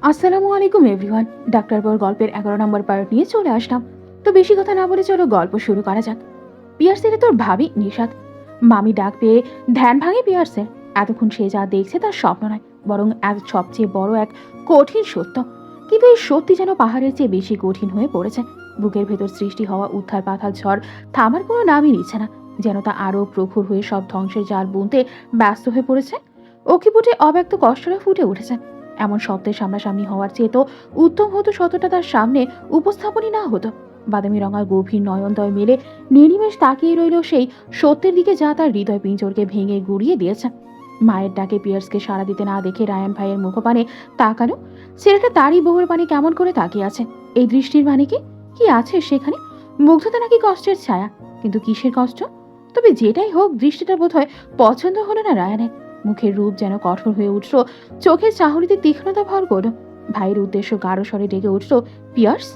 আসসালামু আলাইকুম everyone. Doctor বর গল্পের 11 নম্বর পার্ট নিয়ে চলে আসলাম। তো বেশি কথা না বলে চলো গল্প শুরু করা যাক। পিয়ার্সের তোর ভাবি নিশাত। মামি ডাক পেয়ে ধ্যান ভাঙে পিয়ার্সের। এতক্ষণ সে যা দেখছে তার স্বপ্ন নয়, বরং এক সবচেয়ে বড় এক কঠিন সত্য। কিন্তু এই সত্যি যেন পাহাড়ের চেয়ে বেশি কঠিন হয়ে পড়েছে। বুকের ভেতর সৃষ্টি হওয়া উত্থার পাথার ঝড় থামার কোনো নামই নিচ্ছে না। যেন তা আরো প্রখর হয়ে সব ধ্বংসের জাল বুনতে ব্যস্ত হয়ে পড়েছে। অকিপুটে অব্যক্ত কষ্টটা ফুটে উঠেছে। এমন সত্যের সামনাসামনি হওয়ার চেয়ে তো উত্তম হতো সত্যটা তার সামনে উপস্থাপনই না হতো। বাদামি রঙার গভীর নয়নদয় মেলে নির্নিমেষ তাকিয়ে রইল সেই সত্যের দিকে, যা তার হৃদয় পিঞ্জরকে ভেঙে গুড়িয়ে দিয়েছে। মায়ের ডাকে পিয়ার্সকে সাড়া দিতে না দেখে রায়ান ভাইয়ের মুখপানে তাকালো। ছেলেটা তারই বউয়ের পানে কেমন করে তাকিয়ে আছে। এই দৃষ্টির মানে কি? কি আছে সেখানে? মুগ্ধতা নাকি কষ্টের ছায়া? কিন্তু কিসের কষ্ট? তবে যেটাই হোক, দৃষ্টিটা বোধহয় পছন্দ হলো না রায়ানের। মুখের রূপ যেন কঠোর হয়ে উঠল, চোখের চাহনিতে তীক্ষ্ণতা ভর করল। ভাইয়ের উদ্দেশ্য গাঢ় স্বরে ডেকে উঠল, পিয়ার্স।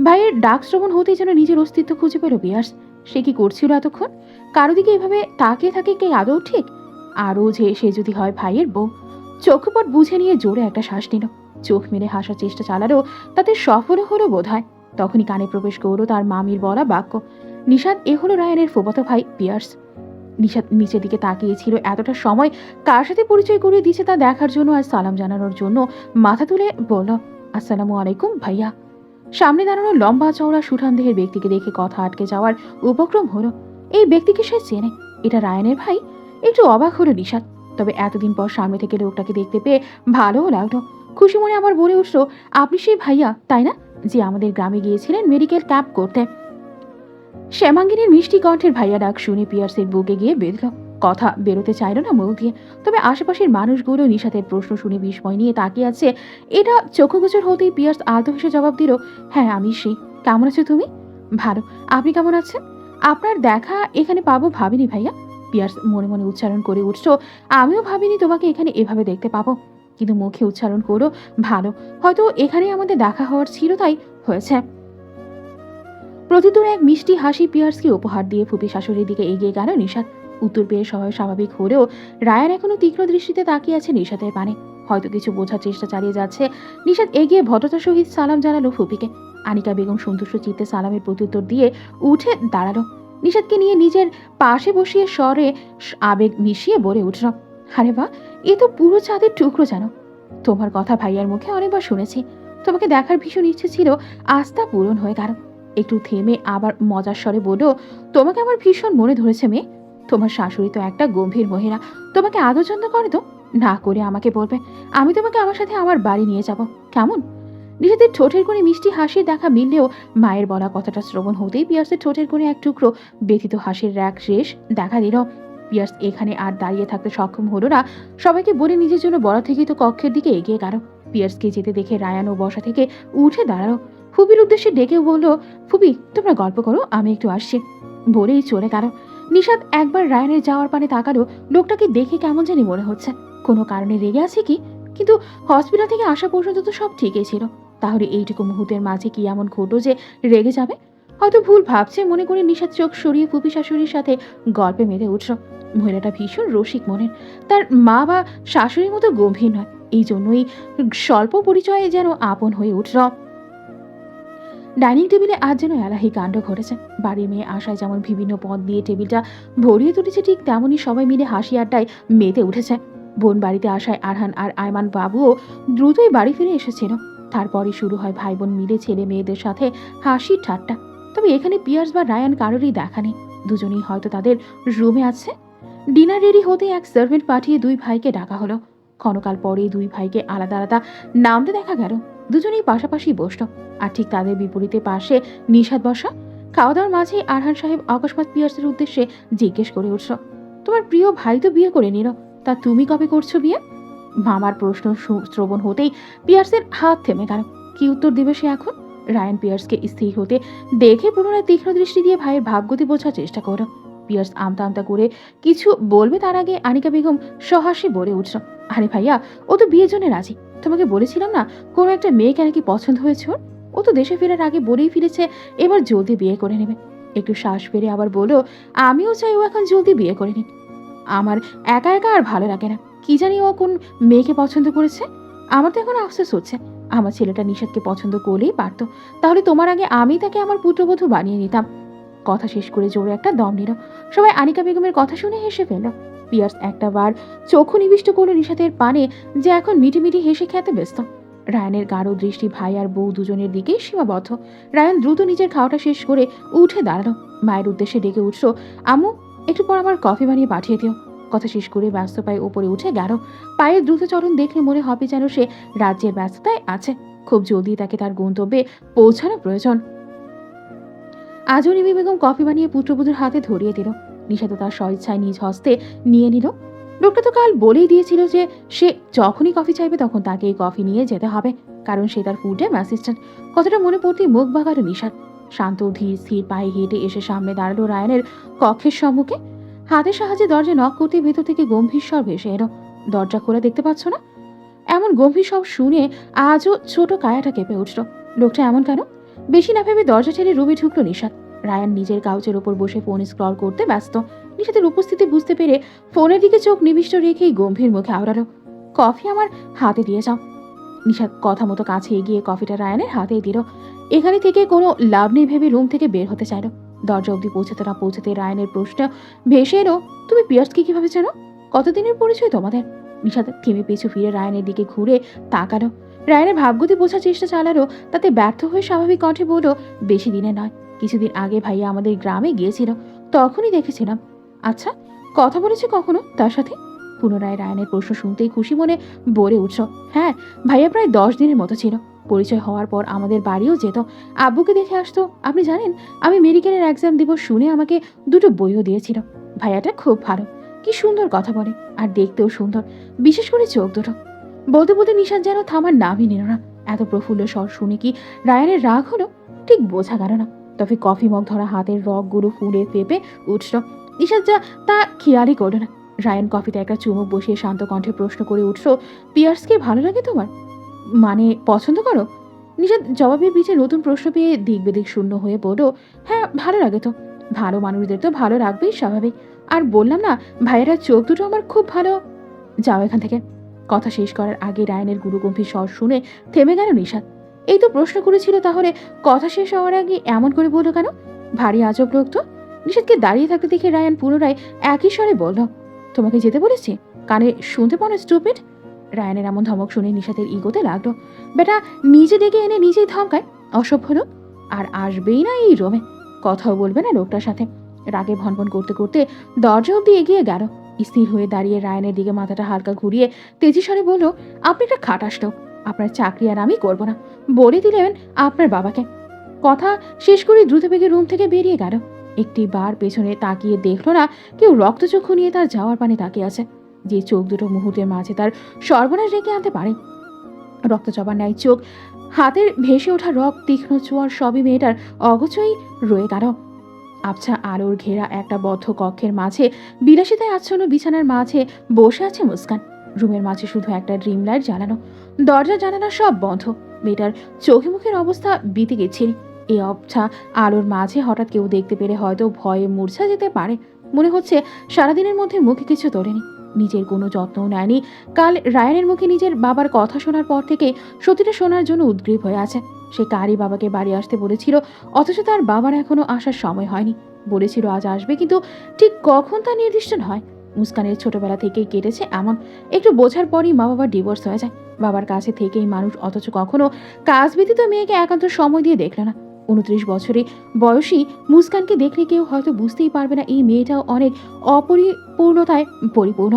ভাইয়ের ডাক শ্রবণ হতেই যেন নিজের অস্তিত্ব খুঁজে পেল পিয়ার্স। সে কি করছিল এতক্ষণ? কারো দিকে এভাবে তাকিয়ে থাকে কে আদৌ ঠিক? আরও যে সে যদি হয় ভাইয়ের বউ। চক্ষুপট বুঝে নিয়ে জোরে একটা শ্বাস নিল। চোখ মেলে হাসার চেষ্টা চালালো, তাতে সফল হলো বোধ হয়। তখনই কানে প্রবেশ করলো তার মামির বলা বাক্য, নিশাদ এ হলো রায়ানের ফুফাতো ভাই পিয়ার্স। নিশাদ নিচের দিকে তাকিয়েছিল এতটা সময়। কার সাথে পরিচয় করিয়ে দিচ্ছে তা দেখার জন্য আর সালাম জানানোর জন্য মাথা তুলে বলল, আসসালামু আলাইকুম ভাইয়া। সামনে দাঁড়ানো লম্বা চওড়া সুঠাম দেহের ব্যক্তিকে দেখে কথা আটকে যাওয়ার উপক্রম হলো। এই ব্যক্তিকে সে চেনে, এটা রায়ানের ভাই। একটু অবাক হলো নিশাদ। তবে এতদিন পর সামনে থেকে লোকটাকে দেখতে পেয়ে ভালোও লাগলো। খুশি মনে আবার বলে উঠল, আপনি সেই ভাইয়া তাই না, যে আমাদের গ্রামে গিয়েছিলেন মেডিকেল ক্যাম্প করতে? শ্যামাঙ্গিনীর মিষ্টি কণ্ঠের ভাইয়া ডাক শুনে পিয়ার্সের বুকে গিয়ে বেঁধল। কথা বেরোতে চাইল না মুখ দিয়ে। তবে আশেপাশের মানুষগুলো নিশাতের প্রশ্ন শুনে বিস্ময় নিয়ে তাকিয়ে আছে। এটা চক্ষুগোচর হতেই পিয়ার্স আলতো হেসে জবাব দিল, হ্যাঁ আমি সেই। কেমন আছো তুমি? ভালো। আপনি কেমন আছেন? আপনার দেখা এখানে পাবো ভাবিনি ভাইয়া। পিয়ার্স মনে মনে উচ্চারণ করে উঠল, আমিও ভাবিনি তোমাকে এখানে এভাবে দেখতে পাবো। কিন্তু মুখে উচ্চারণ করো, ভালো। হয়তো এখানে আমাদের দেখা হওয়ার ছিল, তাই হয়েছে। প্রতিদিন এক মিষ্টি হাসি পিয়ার্সকে উপহার দিয়ে ফুপি শাশুড়ির দিকে এগিয়ে গেল নিশাত। উত্তর পেয়ে সবাই স্বাভাবিক হলেও রায়ান এখনো তীক্ষ্ণ দৃষ্টিতে তাকিয়ে আছে নিশাতের পানে। হয়তো কিছু বোঝার চেষ্টা চালিয়ে যাচ্ছে। নিশাত এগিয়ে ভদ্রতার সহিত সালাম জানালো ফুপিকে। আনিকা বেগম সন্তুষ্ট চিত্তে সালামের প্রত্যুত্তর দিয়ে উঠে দাঁড়ালো। নিশাতকে নিয়ে নিজের পাশে বসিয়ে স্বরে আবেগ মিশিয়ে বলে উঠল, আরে বাহ, এ তো পুরো চাঁদের টুকরো যেন। তোমার কথা ভাইয়ার মুখে অনেকবার শুনেছি। তোমাকে দেখার ভীষণ ইচ্ছে ছিল, আজ তা পূরণ হয়ে গেল। একটু থেমে আবার মজার স্বরে বলল, তোমাকে আমার ভীষণ মনে ধরেছে মেয়ে। তোমার শাশুড়ি তো একটা গম্ভীর মহিলা। তোমাকে আদর যত্ন করে তো? না করে আমাকে বলবে, আমি তোমাকে আমার সাথে আমার বাড়ি নিয়ে যাব, কেমন? নিজেদের ঠোঁটের কোণে মিষ্টি হাসির দেখা মিললেও মায়ের বলা কথাটা শ্রবণ হতেই পিয়ার্সের ঠোঁটের কোণে এক টুকরো ব্যথিত হাসির র্যাক শেষ দেখা দিল। পিয়ার্স এখানে আর দাঁড়িয়ে থাকতে সক্ষম হলো না। সবাইকে বলে নিজের জন্য বড় থেকে তো কক্ষের দিকে এগিয়ে গেল। পিয়ার্সকে যেতে দেখে রায়ান ও বসা থেকে উঠে দাঁড়ালো। ফুপির উদ্দেশ্যে ডেকেও বলল, ফুপি তোমরা গল্প করো, আমি একটু আসছি। বলেই চলে গেল। নিশাত একবার রায়ানের যাওয়ার পানে তাকালো। লোকটাকে দেখে কেমন জানি মনে হচ্ছে, কোনো কারণে রেগে আছে কি? কিন্তু হসপিটাল থেকে আসা পর্যন্ত তো সব ঠিকই ছিল। তাহলে এইটুকু মুহূর্তের মাঝে কি এমন ঘটলো যে রেগে যাবে? হয়তো ভুল ভাবছে মনে করে নিশাত চোখ সরিয়ে ফুপি শাশুড়ির সাথে গল্পে মেতে উঠল। মহিলাটা ভীষণ রসিক মনের। তার মা বা শাশুড়ির মতো গম্ভীর নয়, এই জন্যই স্বল্প পরিচয়ে যেন আপন হয়ে উঠল। ডাইনিং টেবিলে আজ যেন এলাহি কাণ্ড ঘটেছে। বাড়ির মেয়ে আশায় যেমন বিভিন্ন পদ দিয়ে টেবিলটা ভরিয়ে তুলেছে, ঠিক তেমনই সবাই মিলে হাসি আড্ডায় মেতে উঠেছে। বোন বাড়িতে আসায় আরহান আর আয়মান বাবুও দ্রুতই বাড়ি ফিরে এসেছিল। তারপরই শুরু হয় ভাই বোন মিলে ছেলে মেয়েদের সাথে হাসির ঠাট্টা। তবে এখানে পিয়ার্স বা রায়ান কারোরই দেখা নেই। দুজনেই হয়তো তাদের রুমে আছে। ডিনার রেডি হতে এক সার্ভেন্ট পাঠিয়ে দুই ভাইকে ডাকা হলো। ক্ষণকাল পরেই দুই ভাইকে আলাদা আলাদা নামতে দেখা গেল। দুজনেই পাশাপাশি বসল, আর ঠিক তাদের বিপরীতে পাশে নিশাত বসা। খাওয়া দাওয়ার মাঝেই আরহান সাহেব অকস্মাৎ পিয়ার্সের উদ্দেশ্যে জিজ্ঞেস করে উঠল, তোমার প্রিয় ভাই তো বিয়ে করে নিল, তা তুমি কবে করছো বিয়ে? মামার প্রশ্ন শ্রবণ হতেই পিয়ার্সের হাত থেমে গেল। কি উত্তর দিবে সে এখন? রায়ান পিয়ার্সকে স্থির হতে দেখে পুনরায় তীক্ষ্ণ দৃষ্টি দিয়ে ভাইয়ের ভাবগতি বোঝার চেষ্টা করল। পিয়ার্স আমতা আমতা করে কিছু বলবে তার আগে আনিকা বেগম সহাস্যে বলে উঠল, আরে ভাইয়া, ও তো বিয়ের জন্য রাজি। তোমাকে বলেছিলাম না, কোনো একটা মেয়েকে নাকি পছন্দ হয়েছে ওর। ও তো দেশে ফেরার আগে বলেই ফিরেছে এবার জলদি বিয়ে করে নেবে। একটু শ্বাস ফেলে আবার বলো, আমিও চাই ও এখন জলদি বিয়ে করে নিক। আমার একা একা আর ভালো লাগে না। কি জানি ও কোন মেয়েকে পছন্দ করেছে। আমার তো এখন আফসোস হচ্ছে, আমার ছেলেটা নিশাদকে পছন্দ করলেই পারতো, তাহলে তোমার আগে আমি তাকে আমার পুত্রবধূ বানিয়ে নিতাম। কথা শেষ করে জোরে একটা দম নিল। সবাই আনিকা বেগমের কথা শুনে হেসে ফেলল। পিয়ার্স একটা বার চক্ষু নিবিষ্ট করল নিশাতের পানে, যে এখন মিটিমিটি হেসে খেতে ব্যস্ত। রায়ানের গাঢ় দৃষ্টি ভাই আর বউ দুজনের দিকেই সীমাবদ্ধ। রায়ান দ্রুত নিজের খাওয়াটা শেষ করে উঠে দাঁড়ালো। মায়ের উদ্দেশ্যে ডেকে উঠল, আম্মু, একটু পর আমার কফি বানিয়ে পাঠিয়ে দিও। কথা শেষ করে ব্যস্ত পায়ে উপরে উঠে গেল। পায়ের দ্রুত চলন দেখলে মনে হবে যেন সে রাজ্যের ব্যস্ততায় আছে। খুব জলদি তাকে তার গন্তব্যে পৌঁছানো প্রয়োজন। আজও রিমি বেগম কফি বানিয়ে পুত্রবধূর হাতে ধরিয়ে দিল। নিশা তো তার স্বইচ্ছায় নিজ হস্তে নিয়ে নিল। লোকটা তো কাল বলেই দিয়েছিল যে সে যখনই কফি চাইবে তখন তাকে এই কফি নিয়ে যেতে হবে, কারণ সে তার ফুড টাইম অ্যাসিস্ট্যান্ট। কথাটা মনে পড়তেই মুখ বাঁকালো নিশাদ। শান্ত ধীর স্থির পায়ে হেঁটে এসে সামনে দাঁড়ালো রায়ানের কক্ষের সম্মুখে। হাতের সাহায্যে দরজা নক করতে ভেতর থেকে গম্ভীর স্বর ভেসে এলো, দরজা খোলা দেখতে পাচ্ছ না? এমন গম্ভীর সব শুনে আজও ছোট কায়াটা কেঁপে উঠল। লোকটা এমন কেন? বেশি না ভেবে দরজা ছেড়ে রুমে ঢুকলো নিশাদ। রায়ান নিজের কাউচের ওপর বসে ফোন স্ক্রল করতে ব্যস্ত। নিশাদের উপস্থিতি বুঝতে পেরে ফোনের দিকে চোখ নিবিষ্ট রেখেই গম্ভীর মুখে আওড়ালো, কফি আমার হাতে দিয়ে যাও। নিশাদ কথা মতো কাছে এগিয়ে কফিটা রায়ানের হাতেই দিল। এখানে থেকে কোনো লাভ নেই ভেবে রুম থেকে বের হতে চাইল। দরজা অবধি পৌঁছাতে না পৌঁছাতে রায়ানের প্রশ্ন ভেসে এলো, তুমি পিয়ার্সকে কিভাবে চেনো? কতদিনের পরিচয় তোমাদের? নিশাদ থেমে পিছু ফিরে রায়ানের দিকে ঘুরে তাকালো। রায়ানের ভাবগতি বোঝার চেষ্টা চালালো, তাতে ব্যর্থ হয়ে স্বাভাবিক কণ্ঠে বলল, বেশি দিনে নয়, কিছুদিন আগে ভাইয়া আমাদের গ্রামে গিয়েছিল, তখনই দেখেছিলাম। আচ্ছা, কথা বলেছে কখনো তার সাথে? পুনরায় রায়ানের প্রশ্ন শুনতেই খুশি মনে বলে উঠল, হ্যাঁ, ভাইয়া প্রায় 10 দিনের মতো ছিল। পরিচয় হওয়ার পর আমাদের বাড়িও যেত, আব্বুকে দেখে আসতো। আপনি জানেন, আমি মেডিকেলের এক্সাম দিব শুনে আমাকে 2টো বইও দিয়েছিল। ভাইয়াটা খুব ভালো, কি সুন্দর কথা বলে, আর দেখতেও সুন্দর, বিশেষ করে চোখ দুটো। বলতে বলতে নিশাদ যেন থামার নামই নিল না। এত প্রফুল্ল স্বর শুনে কি রায়ানের রাগ হলো? ঠিক বোঝা গেল না। তবে কফি মগ ধরা হাতের রগগুলো ফুলে পেঁপে উঠল। নিশাদ যা তা খেয়ালই করল না। রায়ান কফিতে একটা চুমুক বসিয়ে শান্ত কণ্ঠে প্রশ্ন করে উঠল, পিয়ার্সকে ভালো লাগে তোমার? মানে পছন্দ করো? নিশাদ জবাবের পিছে নতুন প্রশ্ন পেয়ে দিক বেদিক শূন্য হয়ে বলল, হ্যাঁ, ভালো লাগে তো। ভালো মানুষদের তো ভালো লাগবেই স্বাভাবিক। আর বললাম না, ভাইয়েরা চোখ দুটো আমার খুব ভালো। যাও এখান থেকে। কথা শেষ করার আগে রায়ানের গুরুগম্ভীর স্বর শুনে থেমে গেল নিশাদ। এই তো প্রশ্ন করেছিল, তাহলে কথা শেষ হওয়ার আগে এমন করে বলল কেন? ভারী আজব লোক তো। নিশাদকে দাঁড়িয়ে থাকতে দেখে রায়ান পুনরায় একই স্বরে বলল, তোমাকে যেতে বলেছি? কানে শুনতে পারো স্টুপিড? রায়ানের এমন ধমক শুনে নিশাদের ইগোতে লাগলো। বেটা নিজে ডেকে এনে নিজেই ধমকায়, অসভ্য লোক। আর আসবেই না এই রোমে, কথাও বলবে না লোকটার সাথে। রাগে ভনভন করতে করতে দরজা অব্দি এগিয়ে গেল। স্থির হয়ে দাঁড়িয়ে রায়ানের দিকে মাথাটা হালকা ঘুরিয়ে তেজি স্বরে বলল, আপনি একটা খাটাস লোক, আপনার চাকরি আর আমি করব না, বলে দিলেন আপনার বাবাকে। কথা শেষ করে দ্রুত বেগে রুম থেকে বেরিয়ে গেল। একটি বার পেছনে তাকিয়ে দেখলো না কেউ রক্তচক্ষু নিয়ে তার যাওয়ার পানে তাকিয়ে আছে, যে চোখ দুটো মুহূর্তের মাঝে তার সর্বনাশ রেখে আনতে পারে। রক্তচবার ন্যায় চোখ, হাতের ভেসে ওঠা রক্ত, তীক্ষ্ণ চোয়ার সবই মেয়েটার অগোচরেই রয়ে গেল। আবছা আলোর ঘেরা একটা বদ্ধ কক্ষের মাঝে বিলাসিতায় আচ্ছন্ন বিছানার মাঝে বসে আছে মুস্কান। রুমের মাঝে শুধু একটা ড্রিম লাইট জ্বালানো, দরজা জানালা সব বন্ধ। মেয়েটার চোখে মুখের অবস্থা বিতে গেছিল। এই আবছা আলোর মাঝে হঠাৎ কেউ দেখতে পেলে হয়তো ভয়ে মূর্ছা যেতে পারে। মনে হচ্ছে সারাদিনের মধ্যে মুখে কিছু তোলেনি, নিজের কোনো যত্নও নেয়নি। কাল রায়ানের মুখে নিজের বাবার কথা শোনার পর থেকে সত্যিটা শোনার জন্য উদ্গ্রীব হয়ে আছে। সে কারই বাবাকে বাড়ি আসতে বলেছিল, অথচ তার বাবার এখনো আসার সময় হয়নি। বলেছিল আজ আসবে, কিন্তু ঠিক কখন তা নির্দিষ্ট নয়। মুস্কানের ছোটবেলা থেকেই কেটেছে এমন, একটু বোঝার পরই মা বাবার ডিভোর্স হয়ে যায়। বাবার কাছে থেকেই মানুষ, অথচ কখনো কাজ ব্যতীত মেয়েকে একান্ত সময় দিয়ে দেখল না। 29 বছরে বয়সী মুস্কানকে দেখলে কেউ হয়তো বুঝতেই পারবে না এই মেয়েটাও অনেক অপরিপূর্ণতায় পরিপূর্ণ।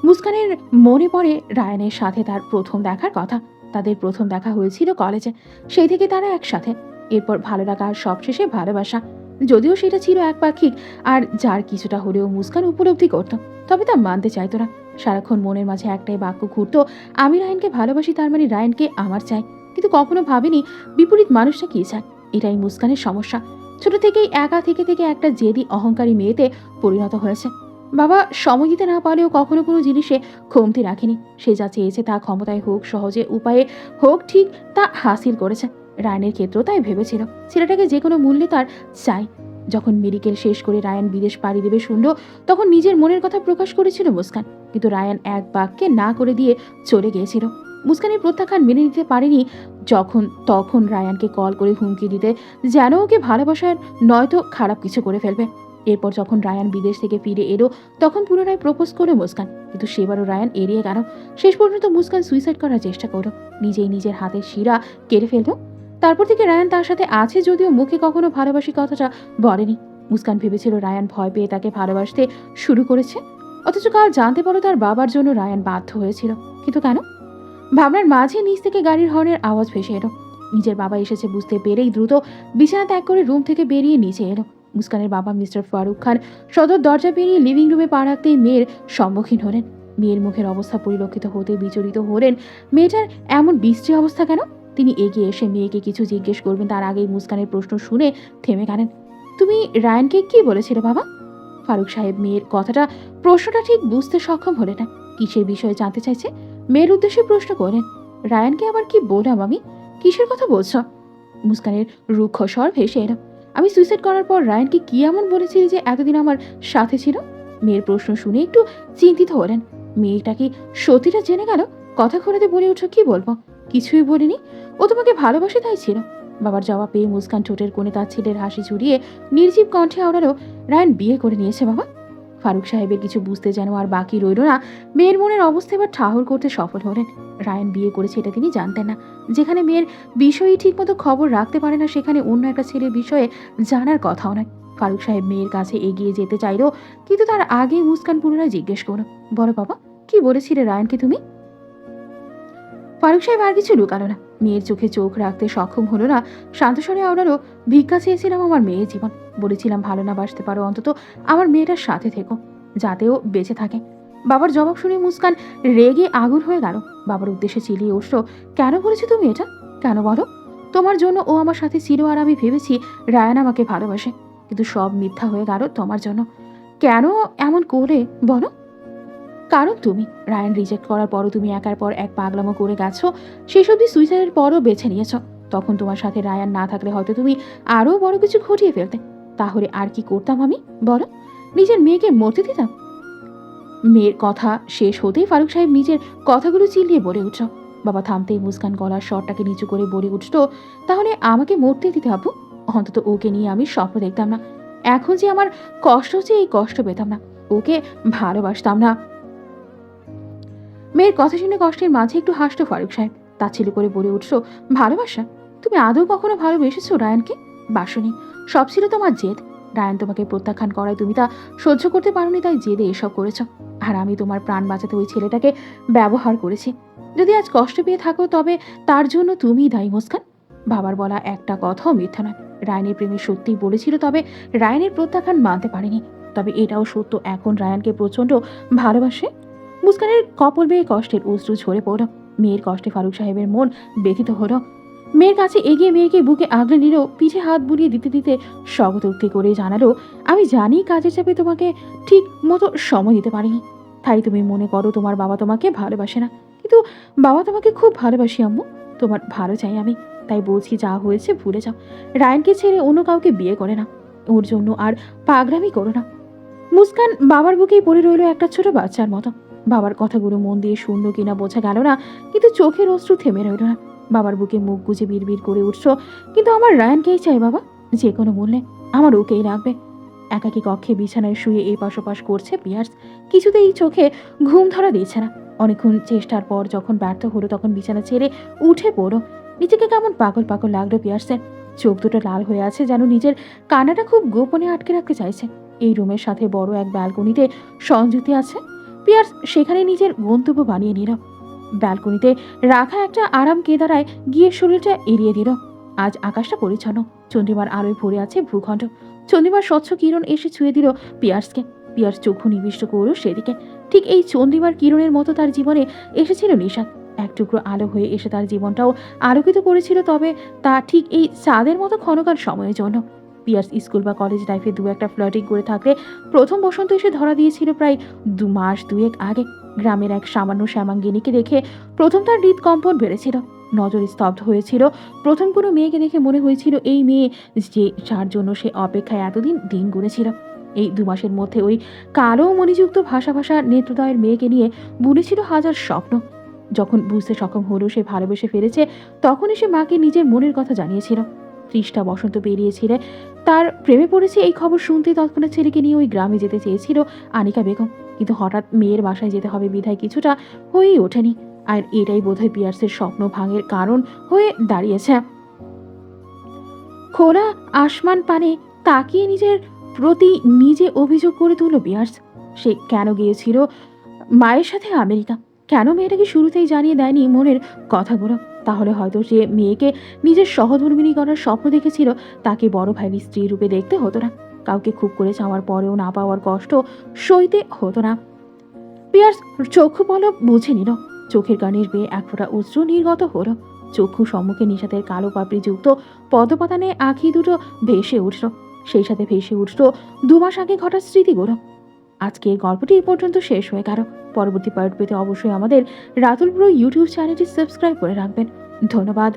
মুস্কানের মনে পড়ে রায়ানের সাথে তার প্রথম দেখার কথা। তাদের প্রথম দেখা হয়েছিল কলেজে, সেই থেকে তারা একসাথে। এরপর ভালো লাগা আর সবশেষে ভালোবাসা, যদিও সেটা ছিল একপাক্ষিক, আর যার কিছুটা হলেও মুস্কান উপলব্ধি করত, তবে তা মানতে চাইতো না। সারাক্ষণ মনের মাঝে একটাই বাক্য ঘুরতো, আমি রায়ানকে ভালোবাসি, তার মানে রায়ানকে আমার চাই। কিন্তু কখনো ভাবেনি বিপরীত মানুষটা কি চায়। এটাই মুস্কানের সমস্যা। ছোট থেকেই একা থেকে থেকে একটা জেদি অহংকারী মেয়েতে পরিণত হয়েছে। বাবা সময় দিতে না পারলেও কখনো কোনো জিনিসে কমতি রাখেনি। সে যা চেয়েছে তা ক্ষমতায় হোক, সহজে উপায়ে হোক, ঠিক তা হাসিল করেছে। রায়ানের ক্ষেত্রেও তাই ভেবেছিল, ছেলেটাকে যে কোনো মূল্যে তার চাই। যখন মেডিকেল শেষ করে রায়ান বিদেশ পাড়ি দেবে শুনল, তখন নিজের মনের কথা প্রকাশ করেছিল মুস্কান। কিন্তু রায়ান এক বাক্যে না করে দিয়ে চলে গিয়েছিল। মুস্কানের প্রত্যাখ্যান মেনে নিতে পারেনি তখন রায়ানকে কল করে হুমকি দিতে যেন ওকে ভালোবাসার নয়তো খারাপ কিছু করে ফেলবে। এরপর যখন রায়ান বিদেশ থেকে ফিরে এলো তখন পুনরায় প্রপোজ করলো মুস্কান, কিন্তু সেবারও রায়ান এড়িয়ে গেল। শেষ পর্যন্ত মুস্কান সুইসাইড করার চেষ্টা করলো, নিজেই নিজের হাতের শিরা কেটে ফেললো। তারপর থেকে রায়ান তার সাথে আছে, যদিও মুখে কখনো ভালোবাসি কথাটা বলেনি। মুস্কান ভেবেছিল রায়ান ভয় পেয়ে তাকে ভালোবাসতে শুরু করেছে, অথচ কাল জানতে পারো তার বাবার জন্য রায়ান বাধ্য হয়েছিল। কিন্তু কেন? ভাবনার মাঝে নিচ থেকে গাড়ির হর্নের আওয়াজ ভেসে এলো। নিজের বাবা এসেছে বুঝতে পেরেই দ্রুত বিছানা ত্যাগ করে রুম থেকে বেরিয়ে নিচে এলো। মুস্কানের বাবা মিস্টার ফারুক খান সদর দরজা পেরিয়ে লিভিং রুমে পা রাখতেই মেয়ের সম্মুখীন হলেন। মেয়ের মুখের অবস্থা পরিলক্ষিত হতে বিচলিত হলেন। মেয়েটার এমন বিশ্রী অবস্থা কেন? তিনি এগিয়ে এসে মেয়েকে কিছু জিজ্ঞেস করবেন তার আগেই মুস্কানের প্রশ্ন শুনে থেমে গেলেন। তুমি রায়ানকে কি বলেছিলে বাবা? ফারুক সাহেব মেয়ের প্রশ্নটা ঠিক বুঝতে সক্ষম হলেন না। কিসের বিষয়ে জানতে চাইছে মেয়ের উদ্দেশ্যে প্রশ্ন করলেন। রায়ানকে আবার কি বললাম আমি? কিসের কথা বলছো? মুস্কানের রুক্ষ স্বর ভেসে এলো। আমি সুইসাইড করার পর রায়ানকে কি এমন বলেছিলি যে এতদিন আমার সাথে ছিল? মেয়ের প্রশ্ন শুনে একটু চিন্তিত হলেন। মেয়েটা কি সত্যিটা জেনে গেল? কথা খোলাতে বলে উঠো, কি বলবো? কিছুই বলিনি, ও তোমাকে ভালোবাসে তাই ছিল। বাবার জবাব পেয়ে মুস্কান ঠোঁটের কোণে তার ছেলের হাসি ঝুরিয়ে নির্জীব কণ্ঠে আওড়ালো, রায়ান বিয়ে করে নিয়েছে বাবা। ফারুক সাহেবের কিছু বুঝতে যেন আর বাকি রইল না। মেয়ের মনের অবস্থা এবার ঠাহর করতে সফল হলেন। রায়ান বিয়ে করেছে এটা তিনি জানতেন না। যেখানে মেয়ের বিষয়ে ঠিকমতো খবর রাখতে পারে না, সেখানে অন্য একটা ছেলের বিষয়ে জানার কথাও নয়। ফারুক সাহেব মেয়ের কাছে এগিয়ে যেতে চাইল, কিন্তু তার আগে মুস্কান পুনরায় জিজ্ঞেস করলো, বলো বাবা, কি বলেছিলে রায়ানকে তুমি? ফারুক সাহেব আর কিছু লুকালো না, মেয়ের চোখে চোখ রাখতে সক্ষম হলো না। শান্তস্বরে আওড়ালো, ভিক্ষা চেয়েছিলাম আমার মেয়ের জীবন। বলেছিলাম ভালো না বাসতে পারো অন্তত আমার মেয়েটার সাথে থেকো, যাতেও বেঁচে থাকে। বাবার জবাব শুনে মুস্কান রেগে আগুন হয়ে গেল। বাবার উদ্দেশ্যে চিলিয়ে উঠল, কেন বলেছো তুমি এটা? কেন বলো? তোমার জন্য ও আমার সাথে ছিল, আর আমি ভেবেছি রায়ান আমাকে ভালোবাসে, কিন্তু সব মিথ্যা হয়ে গেল তোমার জন্য। কেন এমন করে বলো? কারণ তুমি রায়ান রিজেক্ট করার পরও তুমি একার পর এক পাগলামো করে গেছো, সেই সবই সুইসাইডের পরও বেছে নিয়েছো। তখন তোমার সাথে রায়ান না থাকলে হয়তো তুমি আরো বড় কিছু ঘটিয়ে ফেলতে। তাহলে আর কি করতাম আমি বলো? নিজের মেয়েকে মরতে দিতাম? মেয়ের কথা শেষ হতেই ফারুক সাহেব নিজের কথাগুলো চিল্লিয়ে বলে উঠল। বাবা থামতেই মুস্কান গলার স্বরটাকে নিচু করে বলে উঠল, তাহলে আমাকে মরতে দিতে আব্বু? অন্তত ওকে নিয়ে আমি স্বপ্ন দেখতাম না। এখন যে আমার কষ্ট হচ্ছে, এই কষ্ট পেতাম না। ওকে ভালোবাসতাম না। মেয়ের কথা শুনে কষ্টের মাঝে একটু হাসতো ফারুক সাহেব। তাচ্ছিল্য করে বলে উঠল, ভালোবাসা? তুমি আদৌ কখনো ভালোবেসেছো রায়ানকে? বাসনি, সব ছিল তোমার জেদ। রায়ান তোমাকে প্রত্যাখ্যান করায় তুমি তা সহ্য করতে পারোনি, তাই জেদে এসব করেছ। আর আমি তোমার প্রাণ বাঁচাতে ওই ছেলেটাকে ব্যবহার করেছি। যদি আজ কষ্ট পেয়ে থাকো তবে তার জন্য তুমিই দায়ী মুস্কান। বাবার বলা একটা কথাও মিথ্যা নয়। রায়ানের প্রেমে সত্যিই বলেছিল, তবে রায়ানের প্রত্যাখ্যান মানতে পারেনি। তবে এটাও সত্য, এখন রায়ানকে প্রচন্ড ভালোবাসে। মুস্কানের কপল বেয়ে কষ্টের অশ্রু ঝরে পড়ল। মেয়ের কষ্টে ফারুক সাহেবের মন ব্যথিত হলো। মেয়ের কাছে এগিয়ে মেয়েকে বুকে আগলে নিল, পিঠে হাত বুলিয়ে দিতে দিতে স্বগতোক্তি করে জানালো, আমি জানি কাজের চাপে তোমাকে ঠিক মতো সময় দিতে পারিনি, তাই তুমি মনে করো তোমার বাবা তোমাকে ভালোবাসে না। কিন্তু বাবা তোমাকে খুব ভালোবাসি আম্মু, তোমার ভালো চাই আমি। তাই বলছি, যা হয়েছে ভুলে যাও। রায়ানকে ছেড়ে অন্য কাউকে বিয়ে করে না। ওর জন্য আর পাগলামি করো না। মুস্কান বাবার বুকেই পড়ে রইল একটা ছোট বাচ্চার মতো। বাবার কথাগুলো মন দিয়ে শুনল কিনা বোঝা গেল না, কিন্তু চোখের অশ্রু থেমে রইল না। বাবার বুকে মুখ গুজে বিড়বিড় করে উঠছ, কিন্তু আমার রায়ানকেই চাই বাবা, যে কোনো মূল্যে আমার ওকেই লাগবে। একাকী কক্ষে বিছানায় শুয়ে এই পাশোপাশ করছে পিয়ার্স। কিছুতেই চোখে ঘুম ধরা দিচ্ছে না। অনেকক্ষণ চেষ্টার পর যখন ব্যর্থ হলো তখন বিছানা ছেড়ে উঠে পড়ো। নিজেকে কেমন পাগল পাগল লাগলো পিয়ার্সের। চোখ দুটো লাল হয়ে আছে, যেন নিজের কান্নাটা খুব গোপনে আটকে রাখতে চাইছে। এই রুমের সাথে বড় এক ব্যালকনিতে সংযুক্তি আছে। পিয়ার্স সেখানে নিজের গন্তব্য বানিয়ে নিল। ব্যালকনিতে রাখা একটা আরাম কেদারায় গিয়ে শরীরটা এড়িয়ে দিল। আজ আকাশটা পরিচ্ছন্ন, চন্দ্রিমার আলোয় ভরে আছে ভূখণ্ড। চন্দ্রিমার স্বচ্ছ কিরণ এসে ছুঁয়ে দিল পিয়ার্সকে। পিয়ার্স চক্ষু নিবিষ্ট করল সেদিকে। ঠিক এই চন্দ্রিমার কিরণের মতো তার জীবনে এসেছিল নিশাত। এক টুকরো আলো হয়ে এসে তার জীবনটাও আলোকিত করেছিল, তবে তা ঠিক এই চাঁদের মতো ক্ষণকাল সময়ের জন্য। পিয়ার্স স্কুল বা কলেজ লাইফে দু একটা ফ্লার্টিং করে থাকলে প্রথম বসন্ত এসে ধরা দিয়েছিল প্রায় 2 মাস 2 আগে। গ্রামের এক সামান্য শ্যামাঙ্গিনীকে দেখে প্রথম তার হৃদকম্পন বেড়েছিল, নজর স্তব্ধ হয়েছিল। প্রথম কোনো মেয়েকে দেখে মনে হয়েছিল এই মেয়ে, যে যার জন্য সে অপেক্ষায় এতদিন দিন গুনেছিল। এই 2 মাসের মধ্যে ওই কালো মণিযুক্ত ভাষা ভাষা নেত্রদয়ের মেয়েকে নিয়ে বুনেছিল হাজার স্বপ্ন। যখন বুঝতে সক্ষম হলো সে ভালোবেসে ফেলেছে, তখনই সে মাকে নিজের মনের কথা জানিয়েছিল। 30টা বসন্ত পেরিয়েছিলে তার প্রেমে পড়েছে এই খবর শুনতে তৎক্ষণাৎ ছেলেকে নিয়ে ওই গ্রামে যেতে চেয়েছিল আনিকা বেগম। কিন্তু হঠাৎ মেয়ের বাসায় যেতে হবে বিধায় কিছুটা হয়েই ওঠেনি। আর এটাই বোধহয় পিয়ার্সের স্বপ্ন ভাঙের কারণ হয়ে দাঁড়িয়েছে। খোলা আসমান পানে তাকিয়ে নিজের প্রতি নিজে অভিযোগ করে তুলল পিয়ার্স। সে কেন গিয়েছিল মায়ের সাথে আমেরিকা? কেন মেয়েটাকে শুরুতেই জানিয়ে দেয়নি মনের কথাগুলো? তাহলে হয়তো যে মেয়েকে নিজের সহধর্মিণী করার স্বপ্ন দেখেছিল তাকে বড় ভাইয়ের স্ত্রী রূপে দেখতে হতো না। কাউকে খুব করে চাওয়ার পরেও না পাওয়ার কষ্ট সইতে হতো না। পিয়ার্স চক্ষু পলক বুঝে নিল। চোখের কানির বেয়ে এক ফোঁটা অশ্রু নির্গত হলো। চক্ষু সম্মুখে নিষাদের কালো পাপড়ি যুক্ত পদপতানে আঁখি দুটো ভেসে উঠল। সেই সাথে ভেসে উঠল 2 মাস আগে ঘটা স্মৃতিগুলো। আজকের গল্পটি এই পর্যন্ত শেষ হয়ে গেল। পরবর্তী পার্ট পেতে অবশ্যই আমাদের রাতুল ব্রো ইউটিউব চ্যানেলটি সাবস্ক্রাইব করে রাখবেন। ধন্যবাদ।